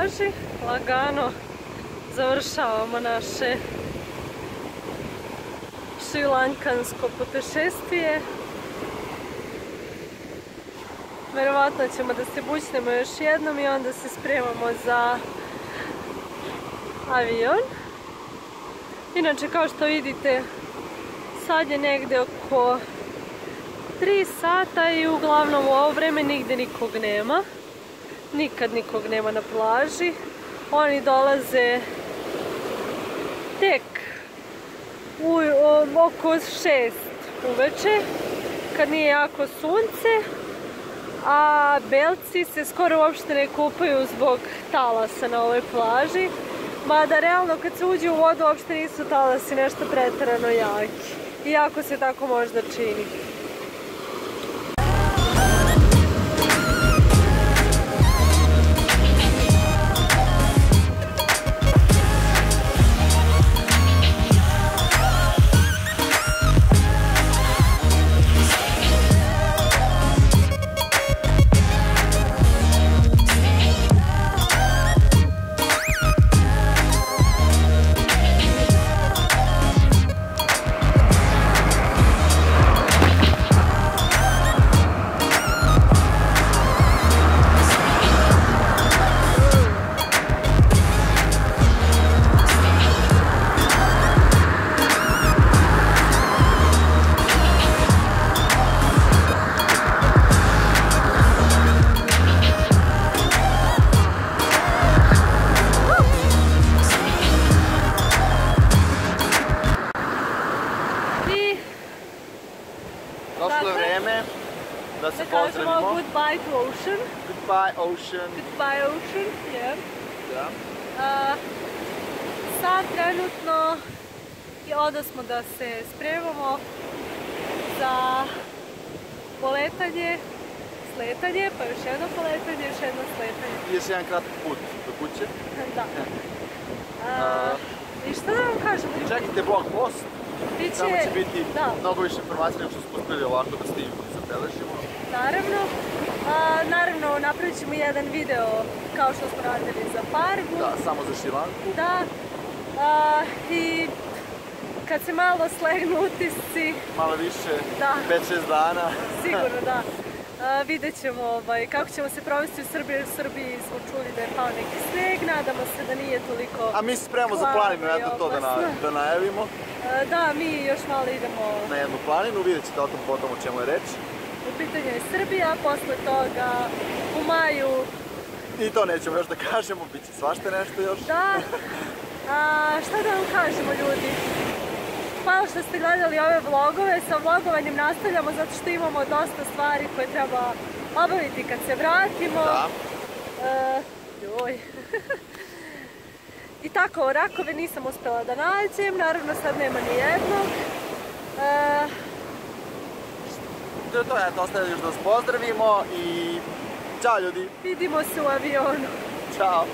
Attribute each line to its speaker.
Speaker 1: plaži, lagano završavamo naše šrilankansko putešestvije. Verovatno ćemo da se bućnemo još jednom i onda se spremamo za avion. Inače, kao što vidite, sad je negde oko 3 sata i uglavnom u ovo vreme nigde nikog nema. Nikad nikog nema na plaži. Oni dolaze tek oko 6 uveče, kad nije jako sunce, a belci se skoro uopšte ne kupaju zbog talasa na ovoj plaži. Mada realno kad se uđe u vodu uopšte nisu talasi nešto preterano jaki. Iako se tako možda čini.
Speaker 2: Došlo je vreme da se pozdravimo.
Speaker 1: Da kažemo goodbye to ocean.
Speaker 2: Goodbye ocean.
Speaker 1: Goodbye ocean, yeah.
Speaker 2: Da.
Speaker 1: Sad trenutno odosmo da se spremamo za poletanje, sletanje, pa još jedno poletanje, još jedno sletanje.
Speaker 2: I još jedan kratak put do kuće.
Speaker 1: Da. I šta da vam kažem?
Speaker 2: Čekajte blog post. Tamo će biti mnogo više informacija nego što smo uspeli ovako da snimimo i zabeležimo.
Speaker 1: Naravno. Naravno, napravit ćemo jedan video kao što smo radili za Pargu.
Speaker 2: Da, samo za Šrilanku.
Speaker 1: Da. I kad se malo slegnu utisci...
Speaker 2: Malo više, 5-6 dana.
Speaker 1: Sigurno, da. Vidjet ćemo kako ćemo se provesti u Srbiji, jer u Srbiji smo čuli da je pao neki sneg, nadamo se da nije toliko...
Speaker 2: A mi se spremamo za planinu, eto to da najavimo.
Speaker 1: Da, mi još malo idemo...
Speaker 2: Na jednu planinu, vidjet ćete o tom potom o čemu je reč.
Speaker 1: U pitanju je Srbija, posle toga u maju...
Speaker 2: I to nećemo još da kažemo, bit će svašta nešto još.
Speaker 1: Da, šta da vam kažemo ljudi? Hvala što ste gledali ove vlogove, sa vlogovanjem nastavljamo zato što imamo dosta stvari koje treba obaviti kad se vratimo.
Speaker 2: Da.
Speaker 1: Joj. I tako, rakove nisam uspela da nađem, naravno sad nema ni jednog.
Speaker 2: To je to, eto, ostaje još da vas pozdravimo i čao ljudi!
Speaker 1: Vidimo se u avionu.
Speaker 2: Ćao!